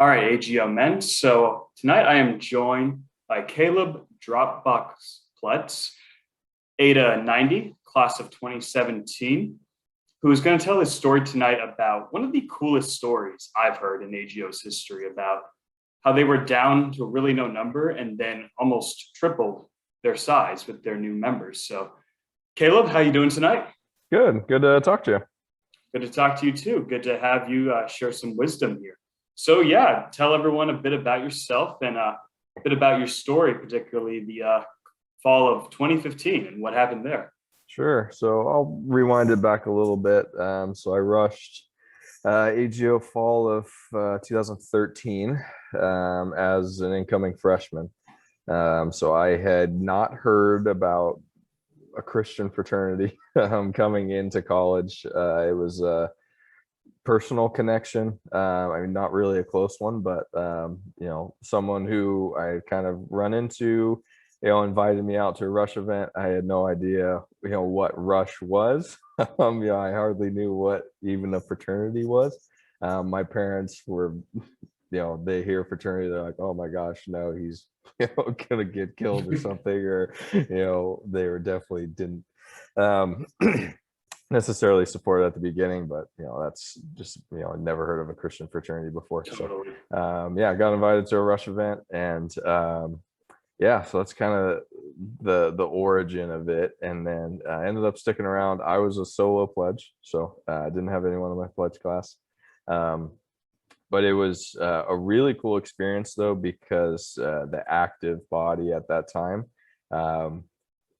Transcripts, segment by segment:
All right, AGO men. So tonight I am joined by Caleb Dropbox Plez, Ada 90, class of 2017, who is going to tell his story tonight about one of the coolest stories I've heard in AGO's history about how they were down to really no number and then almost tripled their size with their new members. So Caleb, how you doing tonight? Good to talk to you. Good to talk to you too. Good to have you share some wisdom here. So yeah, tell everyone a bit about yourself and a bit about your story, particularly the fall of 2015 and what happened there. Sure. So I'll rewind it back a little bit. So I rushed AGO fall of 2013 as an incoming freshman. So I had not heard about a Christian fraternity coming into college. It was a personal connection. I mean, not really a close one, but someone who I kind of run into, invited me out to a Rush event. I had no idea, what Rush was. I hardly knew what even a fraternity was. My parents were, they hear fraternity, they're like, oh my gosh, no, he's gonna get killed or something, or they were definitely didn't necessarily support it at the beginning, but that's just I never heard of a Christian fraternity before. Totally. So I got invited to a Rush event, and so that's kind of the origin of it. And then I ended up sticking around. I was a solo pledge, so I didn't have anyone in my pledge class. But it was a really cool experience though, because the active body at that time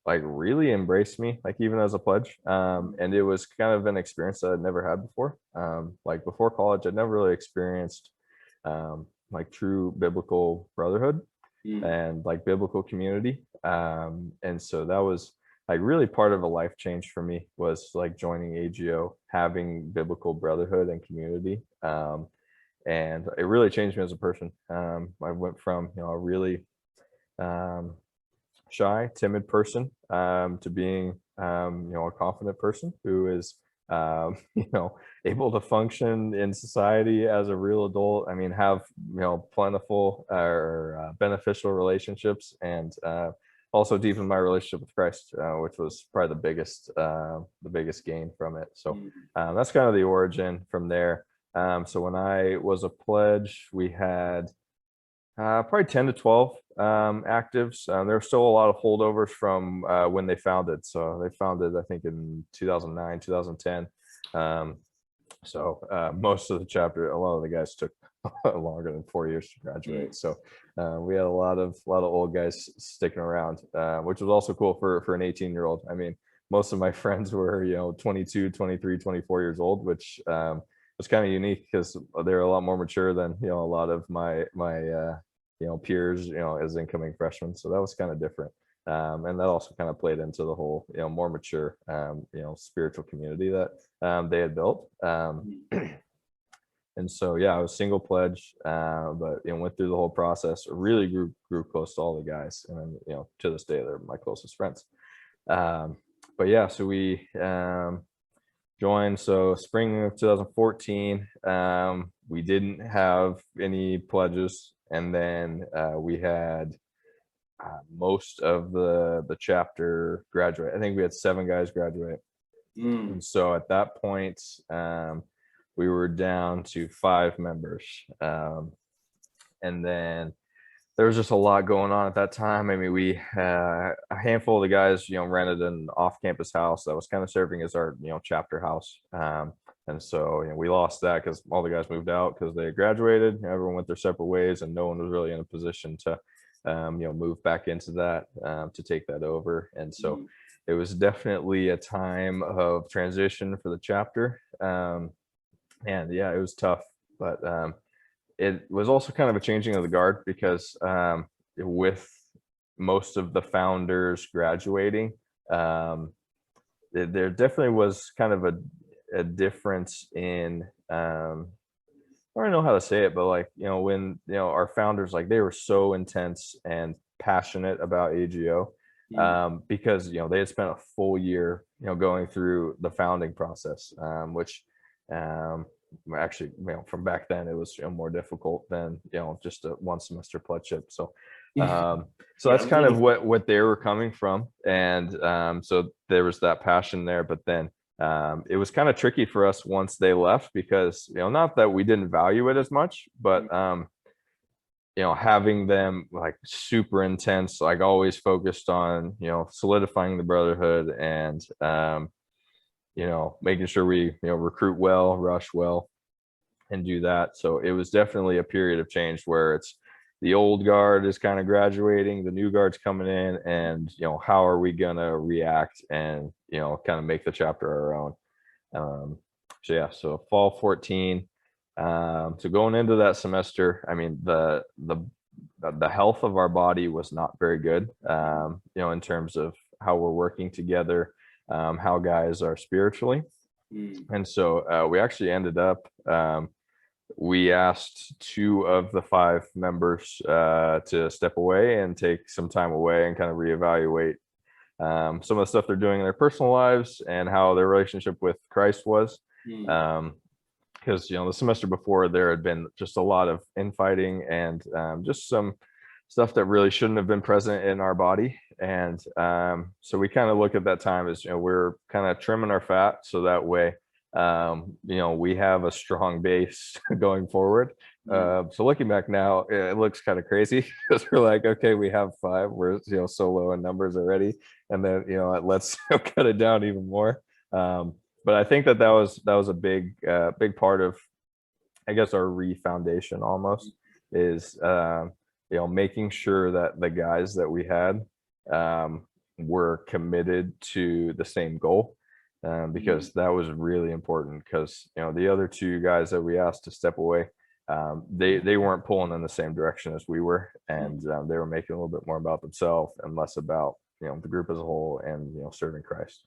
really embraced me, even as a pledge. And it was kind of an experience that I'd never had before. Before college, I'd never really experienced true biblical brotherhood and biblical community. And so that was really part of a life change for me, was joining AGO, having biblical brotherhood and community. And it really changed me as a person. I went from a really shy, timid person to being a confident person who is able to function in society as a real adult. I mean, have plentiful or beneficial relationships, and also deepen my relationship with Christ, which was probably the biggest gain from it. So that's kind of the origin from there. So when I was a pledge, we had probably 10 to 12 actives. There were still a lot of holdovers from when they founded. So they founded, I think, in 2009, 2010. Most of the chapter, a lot of the guys took longer than 4 years to graduate. So we had a lot of old guys sticking around, which was also cool for an 18-year-old. I mean, most of my friends were 22, 23, 24 years old, which was kind of unique because they're a lot more mature than a lot of my peers as incoming freshmen. So that was kind of different, and that also kind of played into the whole more mature spiritual community that they had built. And so I was single pledge, but went through the whole process. Really grew close to all the guys, and then to this day they're my closest friends. So we joined. So spring of 2014, we didn't have any pledges, and then we had most of the chapter graduate. I think we had 7 guys graduate. And so at that point, we were down to 5 members, and then there was just a lot going on at that time. I mean, we a handful of the guys, rented an off-campus house that was kind of serving as our, chapter house. And so, we lost that because all the guys moved out because they graduated. Everyone went their separate ways, and no one was really in a position to, move back into that, to take that over. And so it was definitely a time of transition for the chapter. And it was tough, but it was also kind of a changing of the guard, because with most of the founders graduating, there definitely was kind of a difference in, I don't know how to say it, but when our founders, they were so intense and passionate about AGO, because they had spent a full year going through the founding process, which actually, from back then, it was more difficult than just a 1 semester pledgeship. So so Yeah, that's kind of absolutely. what they were coming from, and so there was that passion there. But then it was kind of tricky for us once they left, because not that we didn't value it as much, but having them like super intense, like always focused on solidifying the brotherhood, and making sure we recruit well, rush well, and do that. So it was definitely a period of change where it's the old guard is kind of graduating, the new guard's coming in, and how are we gonna react and kind of make the chapter our own. So yeah, so fall 14. So going into that semester, I mean, the health of our body was not very good, in terms of how we're working together, how guys are spiritually. And so we actually ended up, we asked 2 of the 5 members to step away and take some time away and kind of reevaluate some of the stuff they're doing in their personal lives and how their relationship with Christ was. Because the semester before, there had been just a lot of infighting and just some stuff that really shouldn't have been present in our body. And so we kind of look at that time as we're kind of trimming our fat, so that way we have a strong base going forward. So looking back now, it looks kind of crazy, because we're like, okay, we have 5, we're so low in numbers already, and then let's cut it down even more. But I think that was a big part of, I guess, our re-foundation almost, is making sure that the guys that we had were committed to the same goal, because that was really important. Because the other 2 guys that we asked to step away, they weren't pulling in the same direction as we were, and they were making a little bit more about themselves and less about the group as a whole and serving Christ.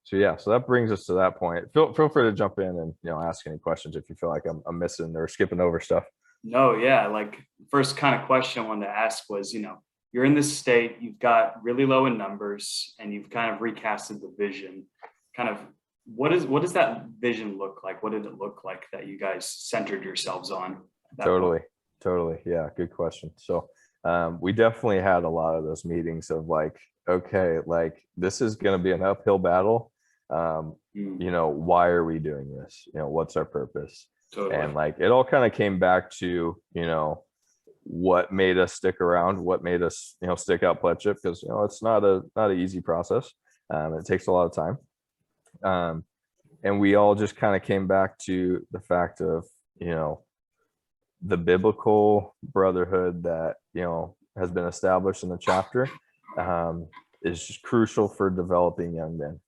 So yeah, so that brings us to that point. Feel free to jump in and ask any questions if you feel like I'm missing or skipping over stuff. No, yeah. Like, first kind of question I wanted to ask was, you're in this state, you've got really low in numbers, and you've kind of recasted the vision. Kind of, what does that vision look like? What did it look like that you guys centered yourselves on at that point? Totally. Yeah, good question. So we definitely had a lot of those meetings of like, okay, like this is going to be an uphill battle. Why are we doing this? What's our purpose? Totally. And like it all kind of came back to what made us stick around, what made us stick out pledgeship, because it's not an easy process. It takes a lot of time, and we all just kind of came back to the fact of the biblical brotherhood that has been established in the chapter is just crucial for developing young men.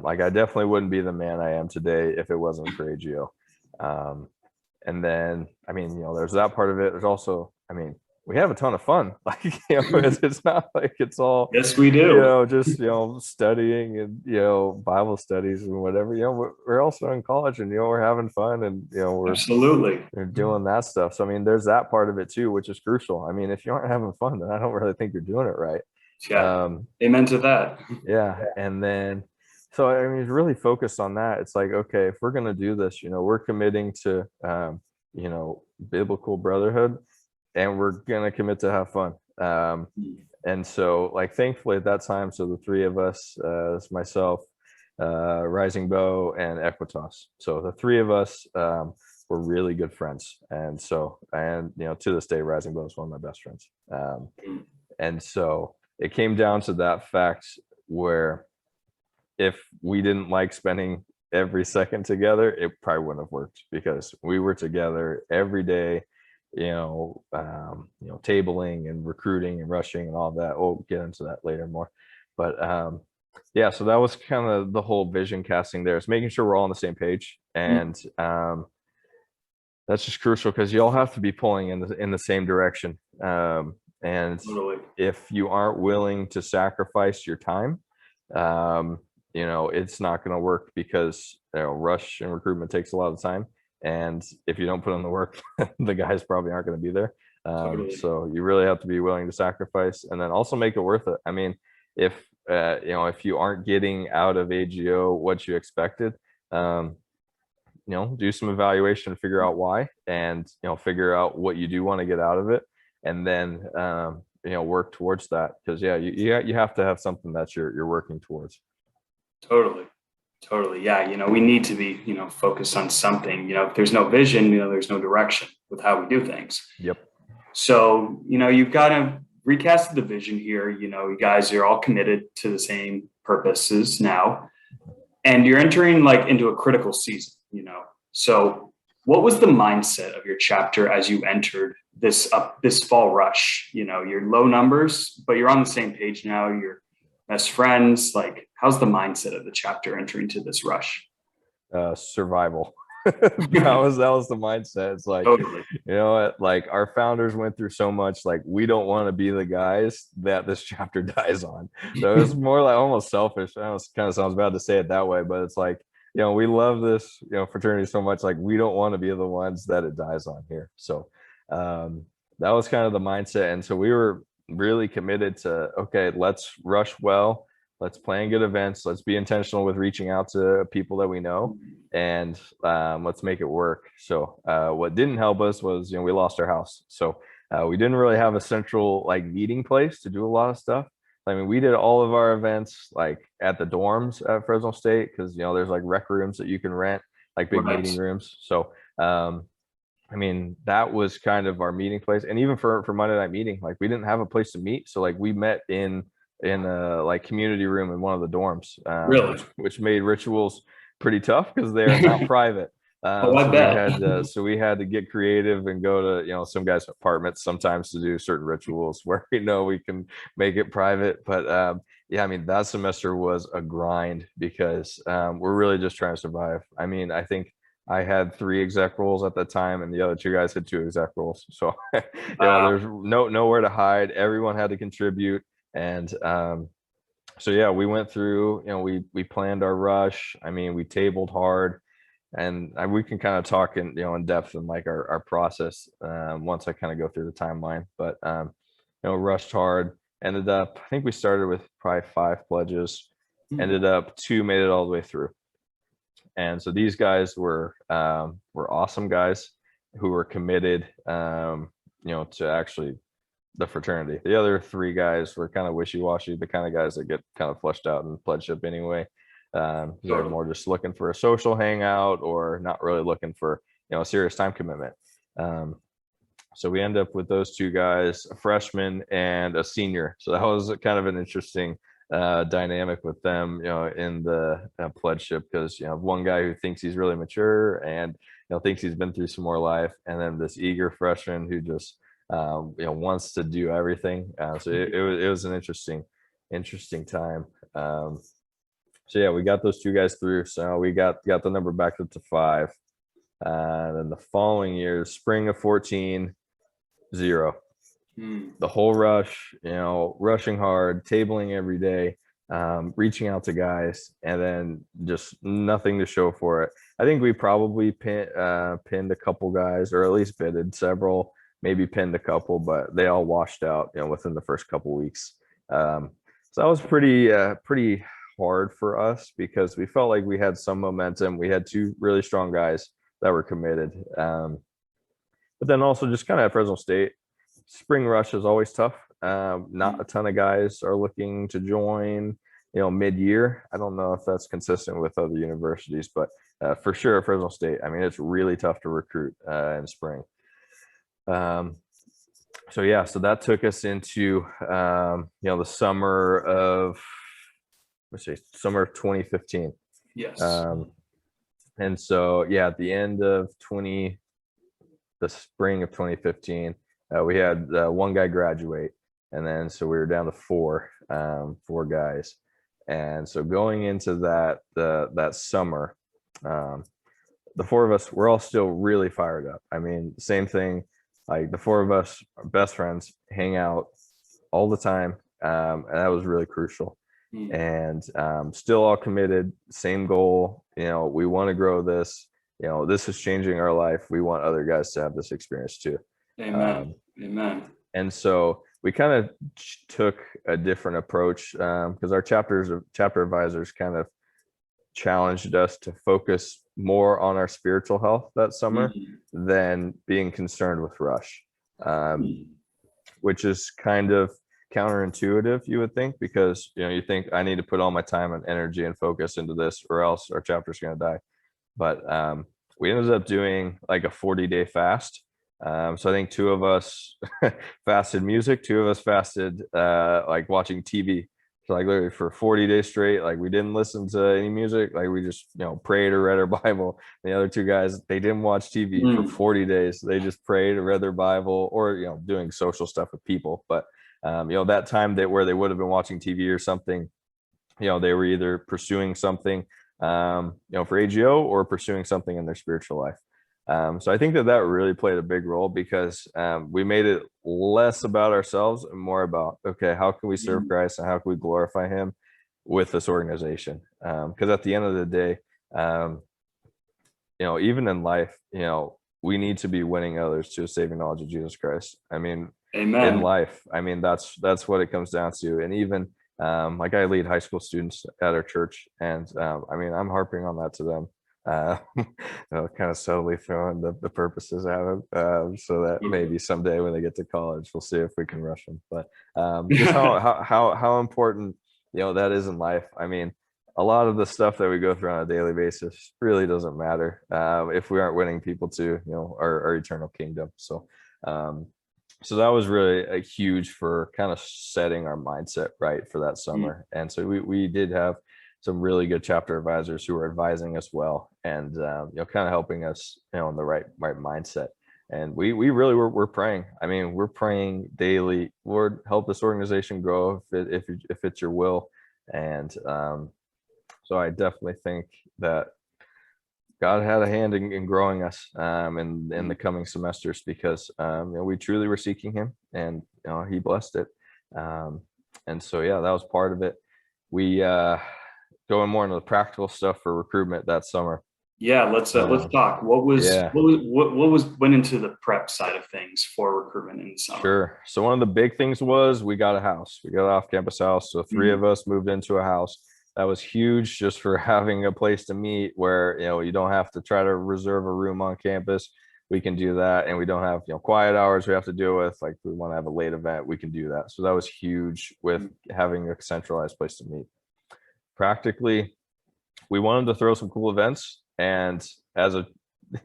Like I definitely wouldn't be the man I am today if it wasn't for AGO. And then, I mean, there's that part of it. There's also, I mean, we have a ton of fun. Like, it's not like it's all, Yes, we do. just, studying and, Bible studies and whatever, we're also in college and, we're having fun and, Absolutely. we're doing that stuff. So, I mean, there's that part of it too, which is crucial. I mean, if you aren't having fun, then I don't really think you're doing it right. Yeah. Amen to that. Yeah. And then, so I mean, really focused on that. It's like, okay, if we're going to do this, we're committing to, biblical brotherhood, and we're going to commit to have fun. And so like, thankfully at that time, so the 3 of us, myself, Rising Bow, and Equitas. So the 3 of us were really good friends. And so, and, to this day, Rising Bow is one of my best friends. And so it came down to that fact where if we didn't like spending every second together, it probably wouldn't have worked, because we were together every day, tabling and recruiting and rushing and all that. We'll get into that later more. But yeah, so that was kind of the whole vision casting there, is making sure we're all on the same page. And that's just crucial, because you all have to be pulling in the same direction. And Totally. if you aren't willing to sacrifice your time, it's not going to work, because rush and recruitment takes a lot of time, and if you don't put in the work, the guys probably aren't going to be there. Totally. So you really have to be willing to sacrifice, and then also make it worth it. I mean, if if you aren't getting out of AGO what you expected, do some evaluation to figure out why, and figure out what you do want to get out of it, and then work towards that, because you have to have something that you're working towards. Totally. Yeah, we need to be focused on something. If there's no vision, there's no direction with how we do things. Yep. So you've got to recast the vision here. You guys are all committed to the same purposes now, and you're entering into a critical season. So what was the mindset of your chapter as you entered this fall rush? You're low numbers, but you're on the same page now. You're best friends. How's the mindset of the chapter entering to this rush? Survival. that was the mindset. It's Totally. Our founders went through so much. We don't want to be the guys that this chapter dies on. So it's more almost selfish. I know it kind of sounds bad to say it that way, but it's we love this fraternity so much. We don't want to be the ones that it dies on here. So that was kind of the mindset, and so we were really committed to, okay, let's rush well, let's plan good events, let's be intentional with reaching out to people that we know, and let's make it work. So what didn't help us was we lost our house, so we didn't really have a central meeting place to do a lot of stuff. We did all of our events at the dorms at Fresno State, because there's rec rooms that you can rent, big meeting rooms. So that was kind of our meeting place. And even for Monday night meeting, we didn't have a place to meet, so we met in a community room in one of the dorms, Really? which made rituals pretty tough because they're not private. So we had to get creative and go to some guys' apartments sometimes to do certain rituals where we can make it private. But that semester was a grind, because we're really just trying to survive. I think I had 3 exec roles at the time, and the other 2 guys had 2 exec roles. So there's nowhere to hide. Everyone had to contribute, and we went through. We planned our rush. We tabled hard. And we can kind of talk in depth in our process once I kind of go through the timeline. But rushed hard. Ended up, I think we started with probably 5 pledges. Ended up 2 made it all the way through. And so these guys were awesome guys who were committed, to actually the fraternity. The other 3 guys were kind of wishy-washy, the kind of guys that get kind of flushed out in pledgeship anyway. They're more just looking for a social hangout, or not really looking for a serious time commitment. So we end up with those 2 guys, a freshman and a senior. So that was kind of an interesting dynamic with them, in the pledgeship, because one guy who thinks he's really mature and thinks he's been through some more life, and then this eager freshman who just wants to do everything. So it was an interesting time. So we got those 2 guys through. So we got the number back up to 5. And then the following year, spring of 14, 0. The whole rush, rushing hard, tabling every day, reaching out to guys, and then just nothing to show for it. I think we probably pinned a couple guys, or at least bidded several, maybe pinned a couple, but they all washed out, within the first couple weeks. So that was pretty hard for us, because we felt like we had some momentum. We had 2 really strong guys that were committed. But then also just kind of at Fresno State, spring rush is always tough. Not a ton of guys are looking to join, mid-year. I don't know if that's consistent with other universities, but for sure at Fresno State, it's really tough to recruit in spring. So that took us into the summer of 2015. Yes. And so at the end of the spring of 2015, we had 1 guy graduate, and then so we were down to 4 guys. And so going into that summer, the 4 of us, we're all still really fired up. Same thing, the 4 of us are best friends, hang out all the time, and that was really crucial. And still all committed, same goal. We want to grow this. This is changing our life. We want other guys to have this experience too. Amen. And so we kind of took a different approach, because our chapter advisors kind of challenged us to focus more on our spiritual health that summer than being concerned with rush, which is kind of counterintuitive, you would think, because you think I need to put all my time and energy and focus into this or else our chapter's going to die. But we ended up doing like a 40-day fast. So I think two of us fasted music, two of us fasted like watching TV. So like literally for 40 days straight, like we didn't listen to any music, like we just prayed or read our Bible. And the other two guys, they didn't watch TV for 40 days. They just prayed or read their Bible, or doing social stuff with people. But that time where they would have been watching TV or something, they were either pursuing something for AGO or pursuing something in their spiritual life. So I think that really played a big role, because we made it less about ourselves and more about, okay, how can we serve Christ and how can we glorify him with this organization? Because at the end of the day, even in life, we need to be winning others to a saving knowledge of Jesus Christ. I mean, Amen. in life, I mean, that's what it comes down to. And even like I lead high school students at our church, and I mean, I'm harping on that to them. Kind of subtly throwing the purposes at them, so that maybe someday when they get to college, we'll see if we can rush them. But just how important that is in life. I mean, a lot of the stuff that we go through on a daily basis really doesn't matter if we aren't winning people to our eternal kingdom. So that was really huge for kind of setting our mindset right for that summer. And so we did have some really good chapter advisors who were advising us well, and kind of helping us in the right mindset. And we really we're praying. I mean, we're praying daily, Lord, help this organization grow if it's your will. And so I definitely think that God had a hand in growing us in the coming semesters, because we truly were seeking him, and he blessed it. And so that was part of it. We going more into the practical stuff for recruitment that summer. Let's talk. What went into the prep side of things for recruitment in the summer? Sure. So one of the big things was we got a house. We got an off-campus house. So three of us moved into a house. That was huge, just for having a place to meet where you don't have to try to reserve a room on campus. We can do that, and we don't have quiet hours we have to deal with. Like, we want to have a late event, we can do that. So that was huge with having a centralized place to meet. Practically, we wanted to throw some cool events, and as a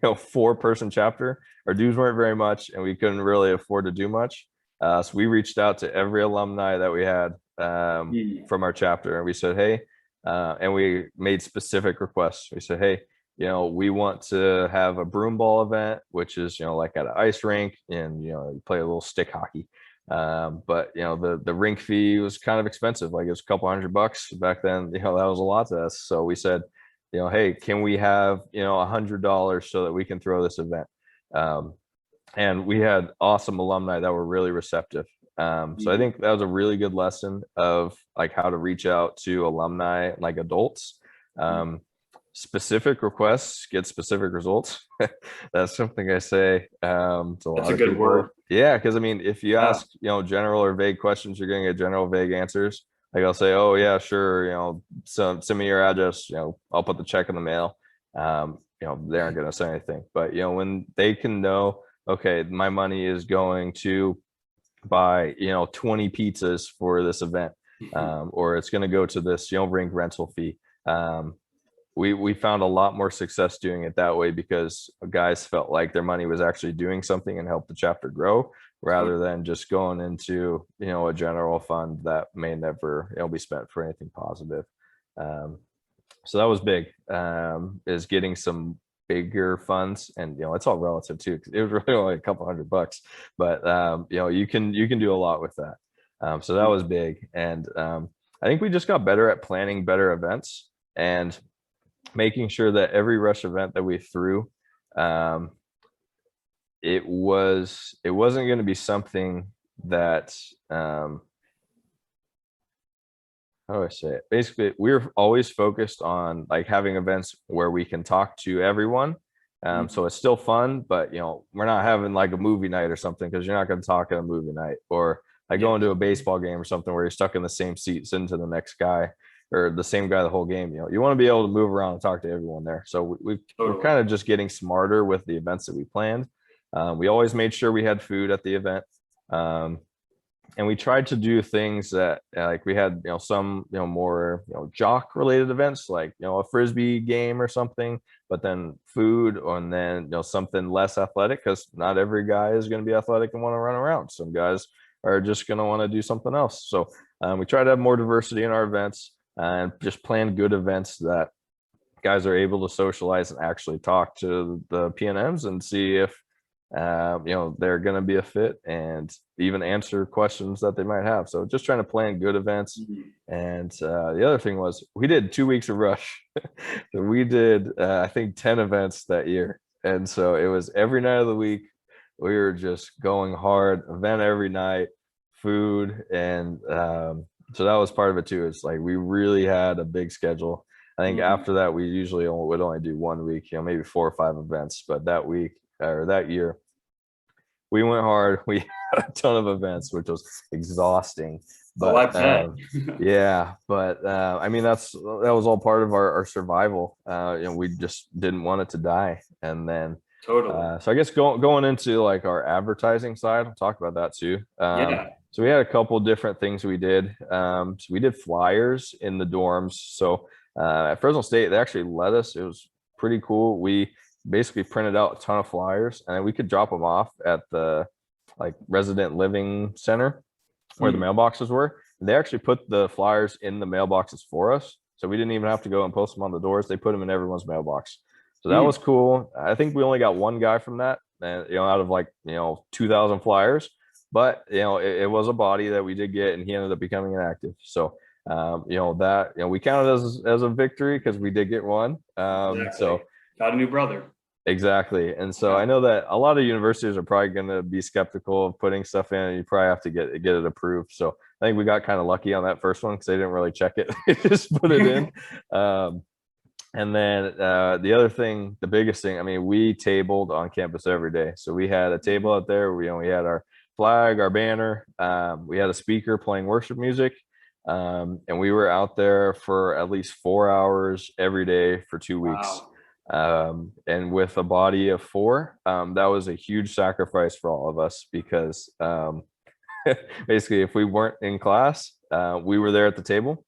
4-person chapter, our dues weren't very much, and we couldn't really afford to do much. So we reached out to every alumni that we had from our chapter, and we said, hey, and we made specific requests. We said, hey, we want to have a broom ball event, which is like at an ice rink, and you play a little stick hockey. But the rink fee was kind of expensive. Like, it was a couple $100 back then. That was a lot to us. So we said, hey, can we have $100 so that we can throw this event? And we had awesome alumni that were really receptive. So I think that was a really good lesson of like how to reach out to alumni, like adults. Specific requests get specific results. That's something I say to a lot That's a of good people. word. Yeah, because I mean, if you ask general or vague questions, you're going to get general vague answers. Like, I'll say, oh yeah, sure, so send me your address, I'll put the check in the mail. They aren't going to say anything. But when they can know, okay, my money is going to buy 20 pizzas for this event, or it's going to go to this rink rental fee. We found a lot more success doing it that way, because guys felt like their money was actually doing something and helped the chapter grow, rather than just going into a general fund that may never be spent for anything positive. So that was big, is getting some bigger funds, and it's all relative too, because it was really only a couple $100, but you can do a lot with that. So that was big, and I think we just got better at planning better events and making sure that every rush event that we threw, it wasn't going to be something that how do I say it? Basically, we're always focused on like having events where we can talk to everyone So it's still fun, but we're not having like a movie night or something, because you're not going to talk at a movie night, or like Yeah. going to a baseball game or something where you're stuck in the same seat sitting to the next guy, or the same guy the whole game. You want to be able to move around and talk to everyone there. So we're Totally. kind of just getting smarter with the events that we planned. We always made sure we had food at the event. And we tried to do things that like we had some more jock related events, like a frisbee game or something, but then food, and then something less athletic, because not every guy is going to be athletic and want to run around. Some guys are just going to want to do something else. So we try to have more diversity in our events, and just plan good events that guys are able to socialize and actually talk to the PNMs and see if they're going to be a fit, and even answer questions that they might have. So just trying to plan good events. And the other thing was, we did 2 weeks of rush. So we did I think 10 events that year, and so it was every night of the week. We were just going hard, event every night, food, and so that was part of it too. It's like we really had a big schedule. I think after that, we usually would only do 1 week, maybe 4 or 5 events. But that week, or that year, we went hard. We had a ton of events, which was exhausting. But yeah, but I mean, that was all part of our survival. We just didn't want it to die. And then Totally. so I guess going into like our advertising side, I'll talk about that too. Yeah. So we had a couple different things we did. So we did flyers in the dorms. So at Fresno State, they actually let us. It was pretty cool. We basically printed out a ton of flyers, and we could drop them off at the like resident living center where the mailboxes were. They actually put the flyers in the mailboxes for us, so we didn't even have to go and post them on the doors. They put them in everyone's mailbox. So that was cool. I think we only got one guy from that, and out of like 2,000 flyers, but it was a body that we did get, and he ended up becoming inactive. So that we counted as a victory, because we did get one. Exactly. So Got a new brother. Exactly. And so I know that a lot of universities are probably going to be skeptical of putting stuff in, and you probably have to get it approved. So I think we got kind of lucky on that first one, because they didn't really check it. They just put it in. And then the other thing, the biggest thing, I mean, we tabled on campus every day. So we had a table out there. We had our flag, our banner. We had a speaker playing worship music. And we were out there for at least 4 hours every day for 2 weeks. And with a body of 4, that was a huge sacrifice for all of us, because basically if we weren't in class, we were there at the table.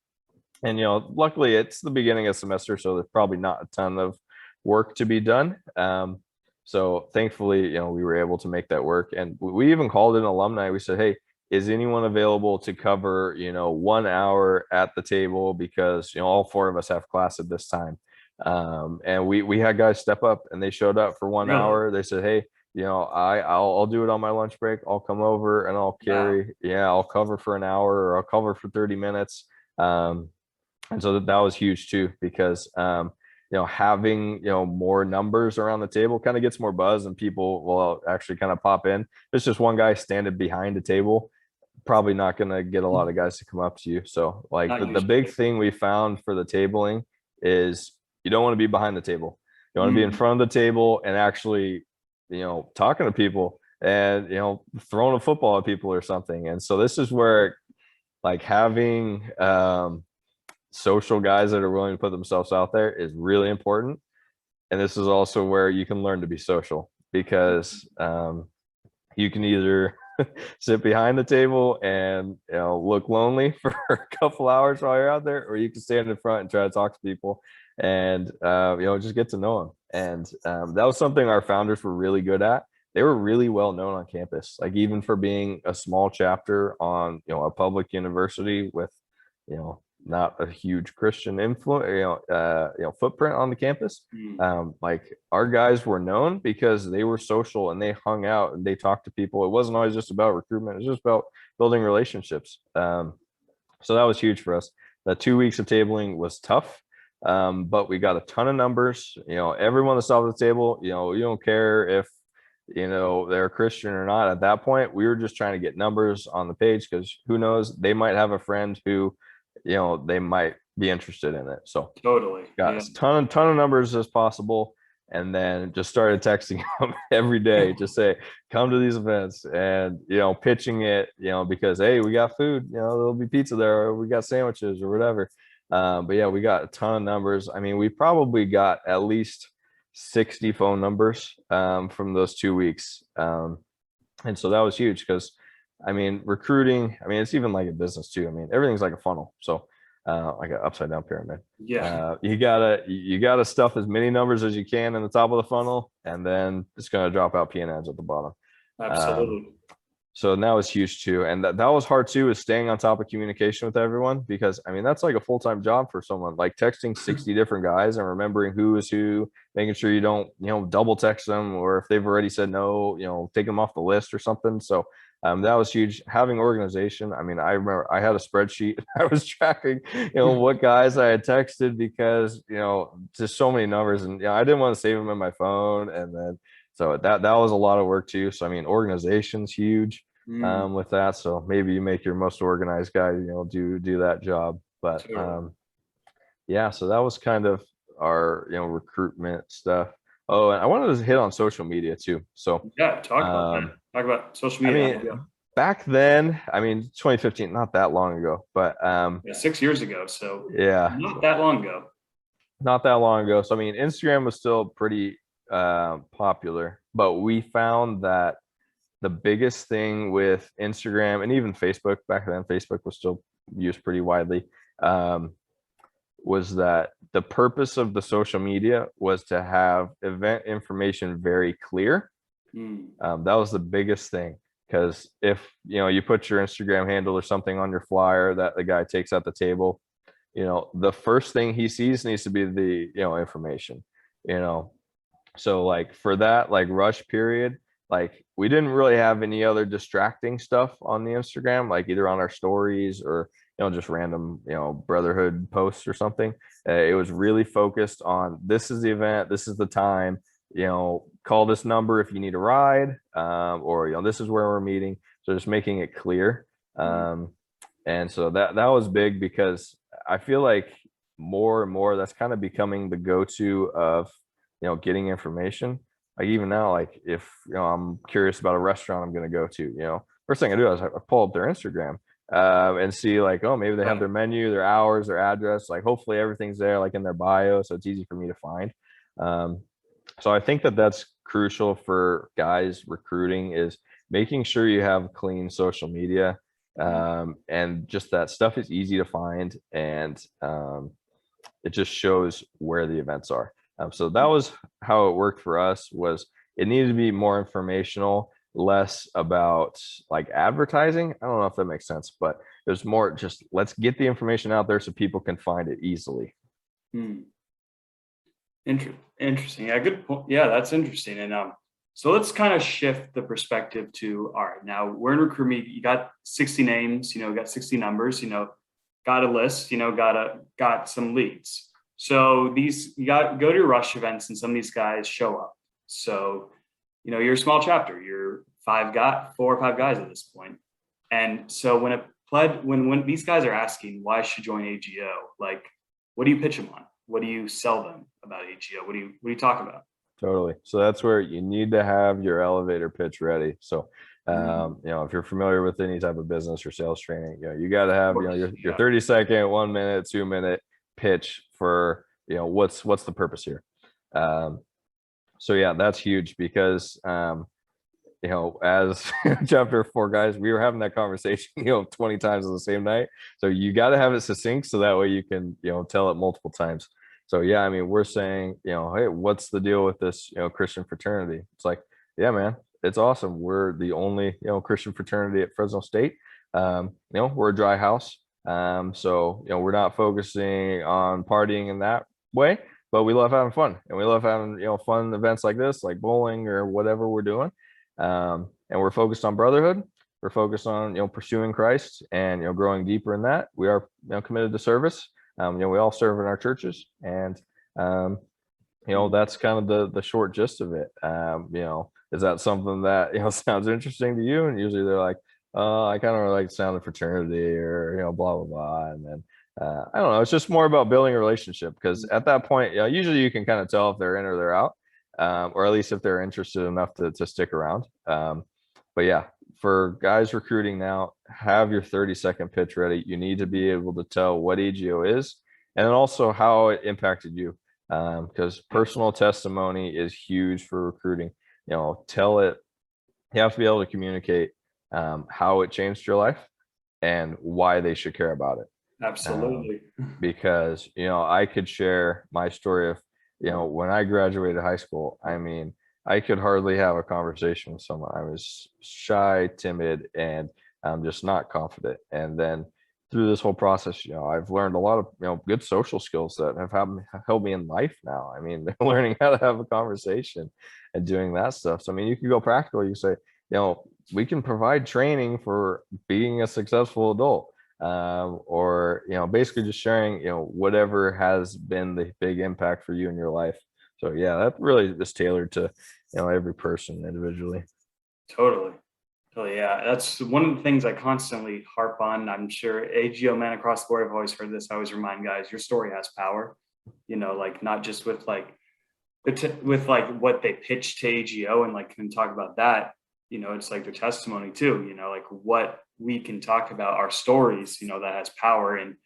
And luckily it's the beginning of semester, so there's probably not a ton of work to be done. So thankfully we were able to make that work. And we even called in alumni. We said, hey, is anyone available to cover 1 hour at the table, because all 4 of us have class at this time. And we had guys step up, and they showed up for 1 hour. They said, hey, I'll do it on my lunch break. I'll come over and I'll carry. I'll cover for an hour, or I'll cover for 30 minutes. And so that was huge too, because having more numbers around the table kind of gets more buzz, and people will actually kind of pop in. There's just one guy standing behind the table, probably not going to get a lot of guys to come up to you. So like the big thing we found for the tabling is, you don't want to be behind the table. You want to be in front of the table and actually talking to people, and throwing a football at people or something. And so this is where like having social guys that are willing to put themselves out there is really important. And this is also where you can learn to be social, because you can either sit behind the table and look lonely for a couple hours while you're out there, or you can stand in front and try to talk to people, and just get to know them. And that was something our founders were really good at. They were really well known on campus, like even for being a small chapter on a public university with not a huge Christian influence, footprint on the campus. Like our guys were known because they were social, and they hung out and they talked to people. It wasn't always just about recruitment. It was just about building relationships. So that was huge for us. The 2 weeks of tabling was tough, but we got a ton of numbers. Everyone that's off the table, you don't care if they're a Christian or not. At that point, we were just trying to get numbers on the page, because who knows, they might have a friend who they might be interested in it. So Totally got as ton of numbers as possible. and then just started texting them every day, just say, come to these events, and pitching it, because hey, we got food, there'll be pizza there, or we got sandwiches or whatever. But yeah, we got a ton of numbers. I mean, we probably got at least 60 phone numbers from those 2 weeks. And so that was huge because, I mean, recruiting, I mean, it's even like a business too. I mean, everything's like a funnel. So like an upside down pyramid. Yeah. You gotta stuff as many numbers as you can in the top of the funnel, and then it's gonna drop out PNNs at the bottom. Absolutely. So that was huge too. And that was hard too, is staying on top of communication with everyone, because I mean, that's like a full-time job for someone, like texting 60 different guys and remembering who is who, making sure you don't, double text them, or if they've already said no, take them off the list or something. So that was huge. Having organization. I mean, I remember I had a spreadsheet. I was tracking, what guys I had texted, because, just so many numbers, and I didn't want to save them in my phone. And then, so that was a lot of work too. So, I mean, organization's huge with that. So maybe you make your most organized guy, do that job. But yeah, so that was kind of our, recruitment stuff. Oh, and I wanted to hit on social media too. So yeah, talk about that. Talk about social media. I mean, back then, I mean, 2015, not that long ago, but 6 years ago. So yeah, not that long ago. Not that long ago. So I mean, Instagram was still pretty popular, but we found that the biggest thing with Instagram, and even Facebook back then, Facebook was still used pretty widely, was that the purpose of the social media was to have event information very clear. That was the biggest thing, because if you put your Instagram handle or something on your flyer that the guy takes at the table, the first thing he sees needs to be the information. So like for that like rush period, like we didn't really have any other distracting stuff on the Instagram, like either on our stories or just random brotherhood posts or something. It was really focused on, this is the event, this is the time, call this number if you need a ride, or this is where we're meeting. So just making it clear. And so that was big, because I feel like more and more that's kind of becoming the go-to of getting information. Like even now, like if I'm curious about a restaurant I'm going to go to, first thing I do is I pull up their Instagram and see like, oh, maybe they have their menu, their hours, their address, like hopefully everything's there like in their bio, so it's easy for me to find. So I think that that's crucial for guys recruiting, is making sure you have clean social media, and just that stuff is easy to find, and it just shows where the events are. So that was how it worked for us. Was it needed to be more informational, less about like advertising. I don't know if that makes sense, but there's more just, let's get the information out there so people can find it easily. Interesting. Yeah, good point. Yeah, that's interesting. And so let's kind of shift the perspective to, all right, now we're in recruitment. You got 60 names, got 60 numbers, got a list, got some leads. So you go to your rush events, and some of these guys show up. So, you're a small chapter, you're 4 or 5 guys at this point. And so when these guys are asking why I should join AGO, like, what do you pitch them on? What do you sell them about AGO? What do you talk about? Totally. So that's where you need to have your elevator pitch ready. So, if you're familiar with any type of business or sales training, you got to have, your 30-second, 1 minute, 2 minute pitch for, what's the purpose here. So yeah, that's huge, because, as chapter 4 guys, we were having that conversation, 20 times on the same night. So you got to have it succinct, so that way you can, tell it multiple times. So yeah, I mean, we're saying, hey, what's the deal with this, Christian fraternity? It's like, yeah, man, it's awesome. We're the only, Christian fraternity at Fresno State. We're a dry house. So, we're not focusing on partying in that way, but we love having fun, and we love having, fun events like this, like bowling or whatever we're doing. And we're focused on brotherhood. We're focused on, pursuing Christ and, growing deeper in that. We are, committed to service. We all serve in our churches, and, that's kind of the short gist of it. Is that something that, sounds interesting to you? And usually they're like, I kind of like the sound of fraternity, or, blah, blah, blah. And then, I don't know, it's just more about building a relationship, because at that point, usually you can kind of tell if they're in or they're out. or at least if they're interested enough to stick around. But yeah, for guys recruiting now, have your 30-second pitch ready. You need to be able to tell what AGO is and then also how it impacted you. Because personal testimony is huge for recruiting. Tell it. You have to be able to communicate how it changed your life and why they should care about it. Absolutely. Because I could share my story of when I graduated high school. I mean, I could hardly have a conversation with someone. I was shy, timid, and just not confident. And then through this whole process, I've learned a lot of good social skills that have helped me in life now. I mean, learning how to have a conversation and doing that stuff. So I mean, you can go practical. You say, we can provide training for being a successful adult, or basically just sharing whatever has been the big impact for you in your life. So yeah, that really is tailored to every person individually. Totally. Yeah, that's one of the things I constantly harp on. I'm sure AGO men across the board have always heard this. I always remind guys, your story has power. Like not just with with what they pitch to AGO and can talk about that. It's like their testimony too. Like what we can talk about, our stories. That has power in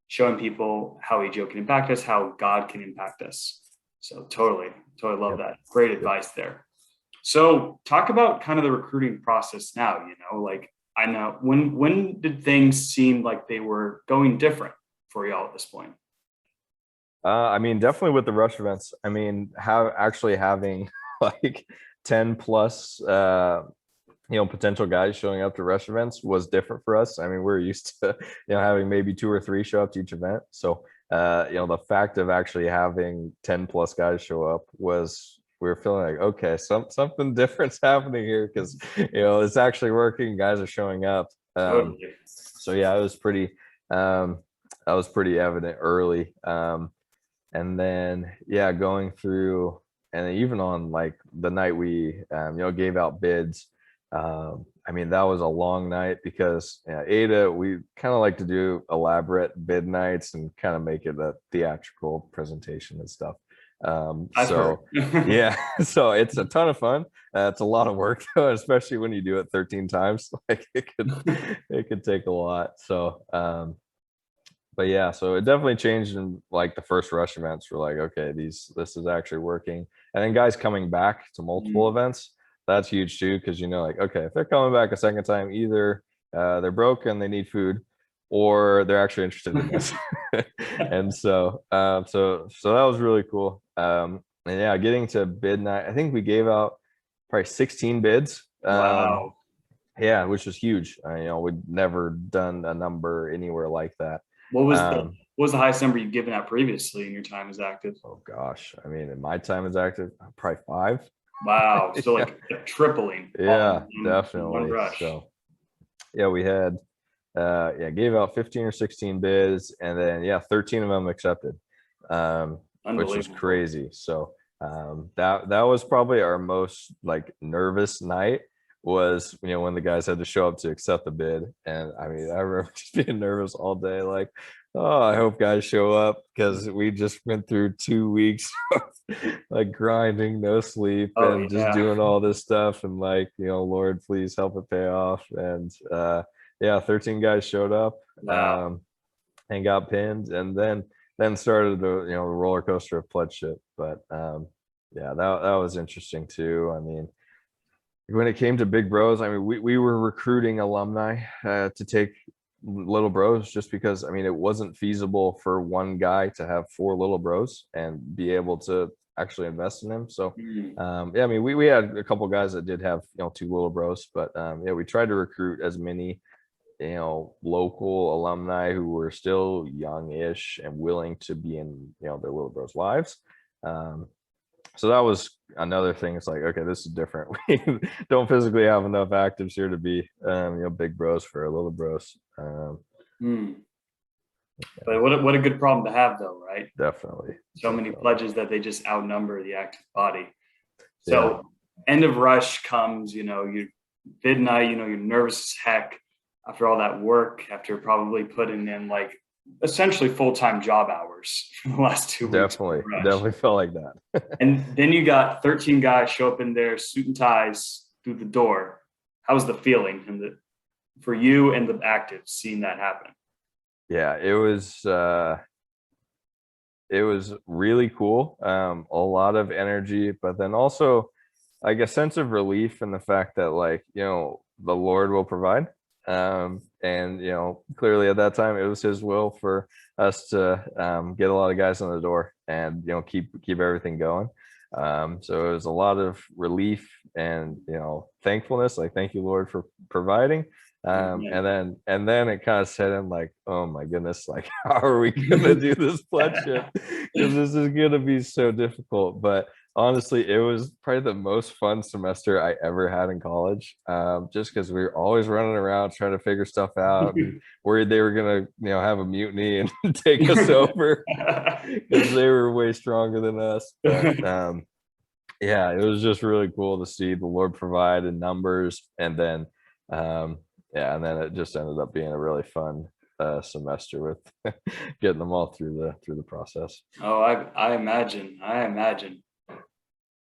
showing people how AGO can impact us, how God can impact us. So totally love that. Great advice there. So talk about kind of the recruiting process now, I know when did things seem like they were going different for y'all at this point? I mean, definitely with the rush events. I mean, having like 10 plus, potential guys showing up to rush events was different for us. I mean, we're used to, having maybe 2 or 3 show up to each event. So, the fact of actually having 10 plus guys show up we were feeling like, okay, something different's happening here because, it's actually working. Guys are showing up. Totally. So yeah, it was that was pretty evident early. And then, yeah, going through and even on like the night we, gave out bids. I mean, that was a long night because Ada, we kind of like to do elaborate bid nights and kind of make it a theatrical presentation and stuff. So yeah, so it's a ton of fun. It's a lot of work though, especially when you do it 13 times. Like it could take a lot. So, but yeah, so it definitely changed in like the first rush events. We're like, okay, this is actually working. And then guys coming back to multiple events, that's huge too, because like, okay, if they're coming back a second time, either they're broke and they need food, or they're actually interested in this. And so that was really cool. And yeah, getting to bid night, I think we gave out probably 16 bids. Wow. Yeah, which was huge. We'd never done a number anywhere like that. What was the highest number you've given out previously in your time as active? Oh gosh, I mean, in my time as active, probably 5. Wow. So like tripling. Yeah, in definitely. one rush. So yeah, we had gave out 15 or 16 bids, and then 13 of them accepted, which was crazy. So that was probably our most like nervous night, was when the guys had to show up to accept the bid. And I mean, I remember just being nervous all day, like, oh, I hope guys show up, because we just went through 2 weeks of like grinding, no sleep, and just doing all this stuff, and like, Lord, please help it pay off. And 13 guys showed up. Wow. And got pinned, and then started the roller coaster of pledgeship. But that was interesting too. I mean, when it came to big bros, I mean, we were recruiting alumni to take little bros, just because I mean, it wasn't feasible for one guy to have 4 little bros and be able to actually invest in them. So I mean, we had a couple guys that did have 2 little bros, but we tried to recruit as many local alumni who were still young-ish and willing to be in their little bros lives. So that was another thing. It's like, okay, this is different. We don't physically have enough actives here to be big bros for our little bros. But what a good problem to have though, right? Definitely. So many pledges that they just outnumber the active body. So end of rush comes, you bid night, you're nervous as heck after all that work, after probably putting in like essentially full-time job hours for the last 2 weeks. Definitely felt like that. And then you got 13 guys show up in their suit and ties through the door. How was the feeling for you and the actives seeing that happen? Yeah, it was really cool. A lot of energy, but then also like a sense of relief in the fact that, like, the Lord will provide. And clearly at that time it was his will for us to get a lot of guys on the door and keep everything going. So it was a lot of relief and thankfulness, like, thank you, Lord, for providing. And then it kind of set in like, oh my goodness, like, how are we gonna do this pledgeship? Because this is gonna be so difficult. But honestly, it was probably the most fun semester I ever had in college. Just because we were always running around trying to figure stuff out, and worried they were gonna have a mutiny and take us over because they were way stronger than us. But yeah, it was just really cool to see the Lord provide in numbers. And then yeah, and then it just ended up being a really fun semester with getting them all through the process. Oh, I imagine.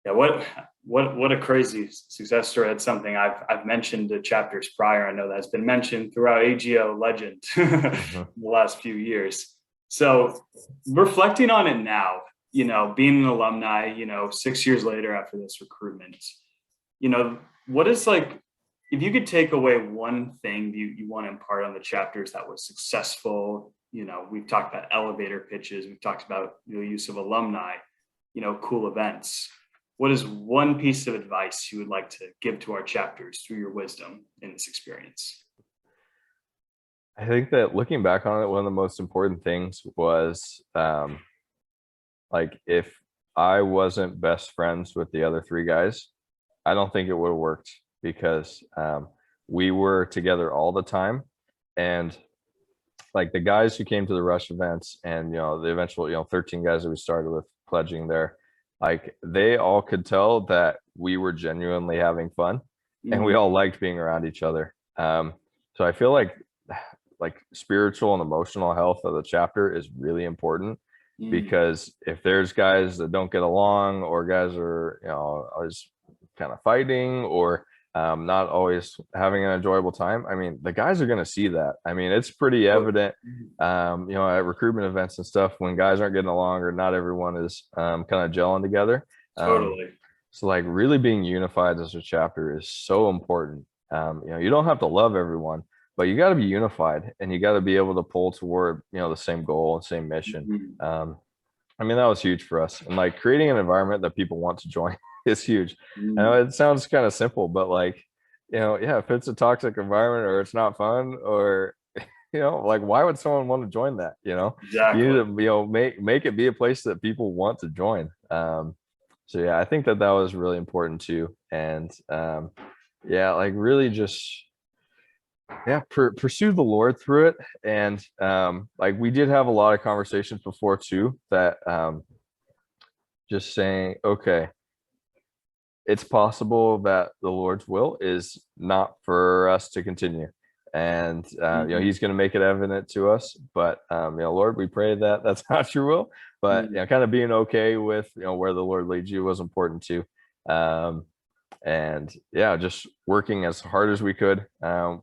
Yeah, what a crazy success story. That's something I've mentioned to chapters prior. I know that's been mentioned throughout AGO legend the last few years. So reflecting on it now, being an alumni, 6 years later after this recruitment, what is, like, if you could take away one thing you want to impart on the chapters that was successful, we've talked about elevator pitches, we've talked about the use of alumni, cool events. What is one piece of advice you would like to give to our chapters through your wisdom in this experience? I think that looking back on it, one of the most important things was like, if I wasn't best friends with the other three guys, I don't think it would have worked, because we were together all the time. And like, the guys who came to the rush events and the eventual 13 guys that we started with pledging there, like, they all could tell that we were genuinely having fun and we all liked being around each other. So I feel like spiritual and emotional health of the chapter is really important, because if there's guys that don't get along, or guys are always kind of fighting, or not always having an enjoyable time, I mean, the guys are going to see that. I mean, it's pretty evident at recruitment events and stuff, when guys aren't getting along, or not everyone is kind of gelling together. Totally. So, like, really being unified as a chapter is so important. You don't have to love everyone, but you got to be unified, and you got to be able to pull toward the same goal and same mission. I mean, that was huge for us, and like, creating an environment that people want to join is huge. I know it sounds kind of simple, but like, yeah, if it's a toxic environment, or it's not fun, or like, why would someone want to join that? Exactly. You need to make it be a place that people want to join. So yeah, I think that was really important too. And yeah, like, really just pursue the Lord through it. And like, we did have a lot of conversations before too, that just saying, okay, it's possible that the Lord's will is not for us to continue, and he's going to make it evident to us. But Lord, we pray that that's not your will. But kind of being okay with where the Lord leads you was important too. And yeah, just working as hard as we could.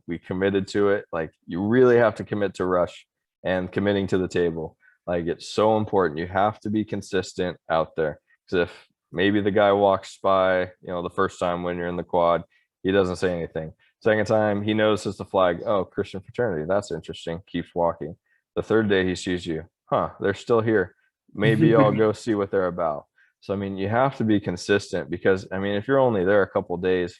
We committed to it. Like, you really have to commit to rush, and committing to the table. Like, it's so important. You have to be consistent out there, because if maybe the guy walks by, the first time when you're in the quad, he doesn't say anything. Second time, he notices the flag. Oh, Christian fraternity. That's interesting. Keeps walking. The third day he sees you. Huh, they're still here. Maybe I'll go see what they're about. So, I mean, you have to be consistent, because, I mean, if you're only there a couple of days,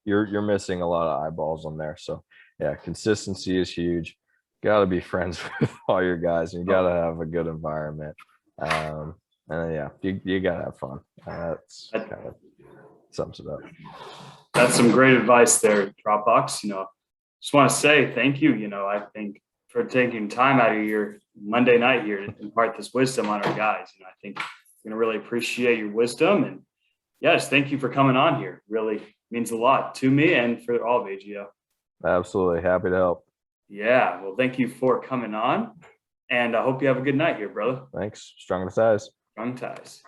you're missing a lot of eyeballs on there. So yeah, consistency is huge. Got to be friends with all your guys, and you got to have a good environment. And yeah, you gotta have fun. That's kind of sums it up. That's some great advice there, Dropbox. Just want to say thank you. I think, for taking time out of your Monday night here to impart this wisdom on our guys. I think we're gonna really appreciate your wisdom. And yes, thank you for coming on here. Really means a lot to me and for all of AGO. Absolutely, happy to help. Yeah, well, thank you for coming on. And I hope you have a good night here, brother. Thanks. Strong in the ties. Strong ties.